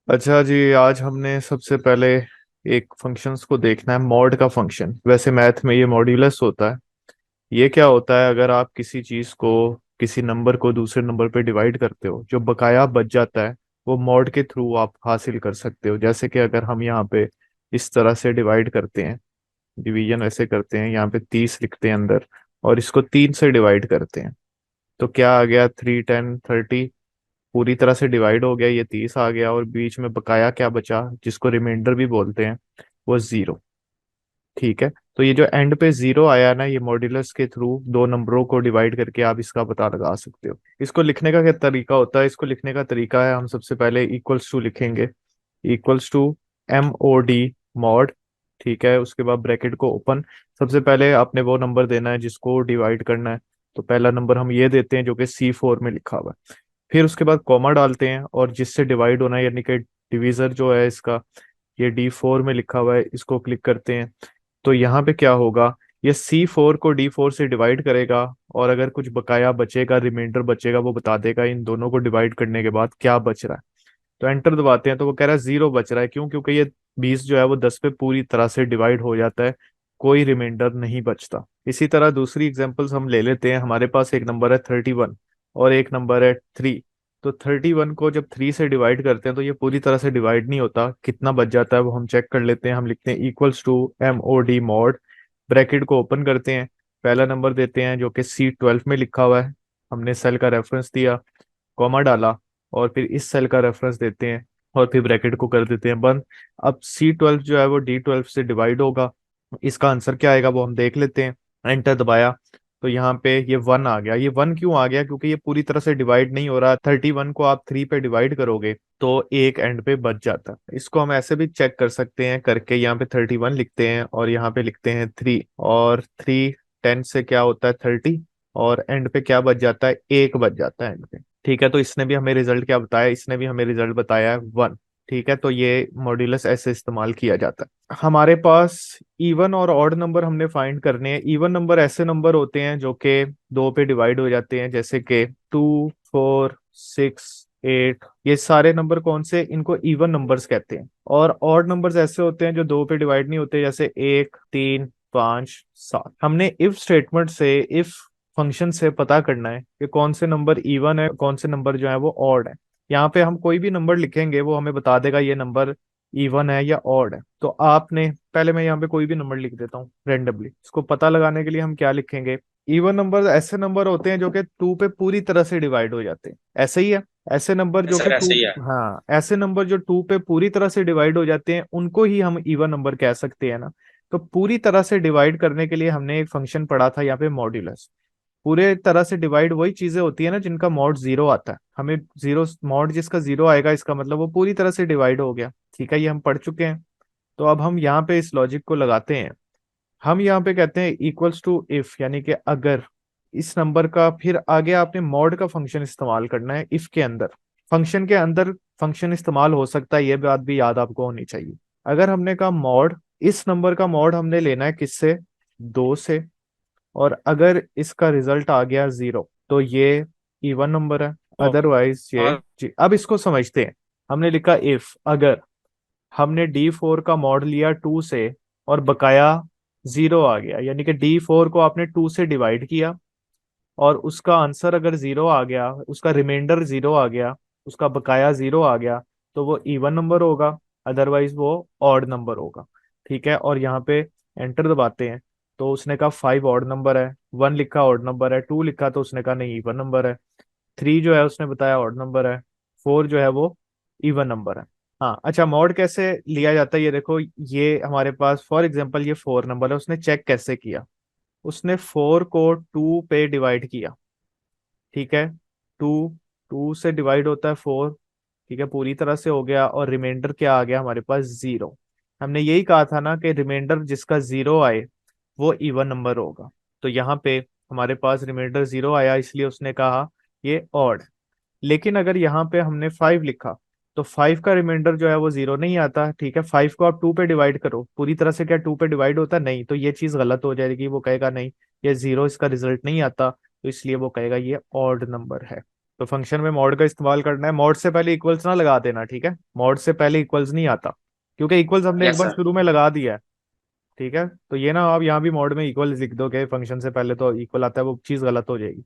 अच्छा जी, आज हमने सबसे पहले एक फंक्शंस को देखना है, मॉड का फंक्शन। वैसे मैथ में ये मॉड्यूलस होता है। ये क्या होता है, अगर आप किसी चीज को, किसी नंबर को दूसरे नंबर पे डिवाइड करते हो, जो बकाया बच जाता है वो मॉड के थ्रू आप हासिल कर सकते हो। जैसे कि अगर हम यहाँ पे इस तरह से डिवाइड करते हैं, डिवीजन ऐसे करते हैं, यहाँ पे 30 लिखते हैं अंदर, और इसको 3 से डिवाइड करते हैं, तो क्या आ गया, 3 10 30। पूरी तरह से डिवाइड हो गया, ये 30 आ गया, और बीच में बकाया क्या बचा, जिसको रिमाइंडर भी बोलते हैं, वो 0। ठीक है, तो ये जो एंड पे 0 आया ना, ये मॉड्यूलस के थ्रू दो नंबरों को डिवाइड करके आप इसका पता लगा सकते हो। इसको लिखने का क्या तरीका होता है, इसको लिखने का तरीका है, हम सबसे पहले इक्वल्स टू लिखेंगे। Equals to MOD, mod. ठीक है, उसके बाद ब्रैकेट को ओपन। सबसे पहले आपने वो नंबर देना है जिसको डिवाइड करना है, तो पहला नंबर हम ये देते हैं जो कि C4 में लिखा हुआ है। फिर उसके बाद कॉमा डालते हैं, और जिससे डिवाइड होना है, यानी कि डिवीजर जो है इसका, ये D4 में लिखा हुआ है, इसको क्लिक करते हैं। तो यहाँ पे क्या होगा, ये C4 को D4 से डिवाइड करेगा, और अगर कुछ बकाया बचेगा, रिमाइंडर बचेगा, वो बता देगा इन दोनों को डिवाइड करने के बाद क्या बच रहा है। तो एंटर दबाते हैं तो वो कह रहा है 0 बच रहा है। क्यों? क्योंकि ये 20 जो है वो 10 पे पूरी तरह से डिवाइड हो जाता है, कोई रिमाइंडर नहीं बचता। इसी तरह दूसरी एग्जांपल्स हम ले लेते हैं। हमारे पास एक नंबर है 31, और एक नंबर है 3। तो 31 को जब 3 से डिवाइड करते हैं तो ये पूरी तरह से डिवाइड नहीं होता, कितना बच जाता है वो हम चेक कर लेते हैं। हम लिखते हैं equals to MOD, mod. Bracket को ओपन करते हैं, पहला नंबर देते हैं जो कि C12 में लिखा हुआ है, हमने सेल का रेफरेंस दिया, कॉमा डाला, और फिर इस सेल का रेफरेंस देते हैं, और फिर ब्रैकेट को कर देते हैं बंद। अब C12 जो है वो D12 से डिवाइड होगा। इसका आंसर क्या आएगा वो हम देख लेते हैं। एंटर दबाया तो यहाँ पे ये 1 आ गया। ये 1 क्यों आ गया? क्योंकि ये पूरी तरह से डिवाइड नहीं हो रहा। 31 को आप 3 पे डिवाइड करोगे तो एक एंड पे बच जाता है। इसको हम ऐसे भी चेक कर सकते हैं करके, यहाँ पे 31 लिखते हैं और यहाँ पे लिखते हैं 3, और 3 10 से क्या होता है 30, और एंड पे क्या बच जाता है, एक बच जाता है एंड पे। ठीक है, तो इसने भी हमें रिजल्ट क्या बताया, इसने भी हमें रिजल्ट बताया है 1। ठीक है, तो ये मॉड्यूलस ऐसे इस्तेमाल किया जाता है। हमारे पास इवन और ऑड नंबर हमने फाइंड करने हैं। इवन नंबर ऐसे नंबर होते हैं जो कि दो पे डिवाइड हो जाते हैं, जैसे कि 2 4 6 8। ये सारे नंबर कौन से, इनको इवन नंबर्स कहते हैं। और ऑड नंबर्स ऐसे होते हैं जो दो पे डिवाइड नहीं होते, जैसे 1 3 5 7। हमने इफ स्टेटमेंट से, इफ फंक्शन से पता करना है कि कौन से नंबर इवन है, कौन से नंबर जो है वो ऑड है। यहाँ पे हम कोई भी नंबर लिखेंगे वो हमें बता देगा ये नंबर इवन है या ऑड है। तो आपने पहले, मैं यहाँ पे कोई भी नंबर लिख देता हूँ रेंडमली। इसको पता लगाने के लिए हम क्या लिखेंगे, इवन नंबर ऐसे नंबर होते हैं जो कि 2 पे पूरी तरह से डिवाइड हो जाते हैं, ऐसे ही है। ऐसे नंबर जो कि सर टू, ऐसे ही है। हाँ, ऐसे नंबर जो 2 पे पूरी तरह से डिवाइड हो जाते हैं उनको ही हम इवन नंबर कह सकते हैं ना। तो पूरी तरह से डिवाइड करने के लिए हमने एक फंक्शन पढ़ा था यहाँ पे, मॉड्यूलस। पूरे तरह से डिवाइड वही चीजें होती है ना जिनका मॉड 0 आता है। हमें जीरो मॉड जिसका 0 आएगा, इसका मतलब वो पूरी तरह से डिवाइड हो गया। ठीक है, ये हम पढ़ चुके हैं। तो अब हम यहाँ पे इस लॉजिक को लगाते हैं। हम यहाँ पे कहते हैं इक्वल्स टू इफ, यानी कि अगर इस नंबर का, फिर आगे आपने मॉड का फंक्शन इस्तेमाल करना है इफ के अंदर। फंक्शन के अंदर फंक्शन इस्तेमाल हो सकता है, ये बात भी याद आपको होनी चाहिए। अगर हमने कहा मॉड, इस नंबर का मॉड हमने लेना है किससे, 2 से, और अगर इसका रिजल्ट आ गया 0 तो ये इवन नंबर है, अदरवाइज ये और जी। अब इसको समझते हैं। हमने लिखा इफ, अगर हमने D4 का मॉड लिया 2 से, और बकाया 0 आ गया, यानी कि D4 को आपने 2 से डिवाइड किया, और उसका आंसर अगर 0 आ गया, उसका रिमाइंडर 0 आ गया, उसका बकाया 0 आ गया, तो वो इवन नंबर होगा, अदरवाइज वो ऑड नंबर होगा। ठीक है, और यहाँ पे एंटर दबाते हैं तो उसने कहा 5 ऑड नंबर है, 1 लिखा ऑड नंबर है, 2 लिखा तो उसने कहा नहीं इवन नंबर है, 3 जो है उसने बताया ऑड नंबर है, 4 जो है वो इवन नंबर है। हाँ, अच्छा, मॉड कैसे लिया जाता है ये देखो। ये हमारे पास फॉर एग्जांपल ये 4 नंबर है, उसने चेक कैसे किया, उसने 4 को 2 पे डिवाइड किया। ठीक है, 2, 2 से डिवाइड होता है 4। ठीक है, पूरी तरह से हो गया, और रिमाइंडर क्या आ गया हमारे पास, 0। हमने यही कहा था ना कि रिमाइंडर जिसका 0 आए वो इवन नंबर होगा। तो यहाँ पे हमारे पास रिमाइंडर 0 आया, इसलिए उसने कहा ये ऑड। लेकिन अगर यहाँ पे हमने 5 लिखा, तो 5 का रिमाइंडर जो है वो 0 नहीं आता। ठीक है, 5 को आप 2 पे डिवाइड करो, पूरी तरह से क्या 2 पे डिवाइड होता नहीं, तो ये चीज गलत हो जाएगी। वो कहेगा नहीं, ये 0 इसका रिजल्ट नहीं आता, तो इसलिए वो कहेगा ये ऑड नंबर है। तो फंक्शन में मॉड का इस्तेमाल करना है, मॉड से पहले इक्वल्स ना लगा देना, ठीक है, मॉड से पहले इक्वल्स नहीं आता, क्योंकि इक्वल्स हमने एक यस बार सर। शुरू में लगा दिया है। ठीक है, तो ये ना आप यहाँ भी मॉड में इक्वल्स लिख दोगे फंक्शन से पहले, तो इक्वल आता है, वो चीज़ गलत हो जाएगी।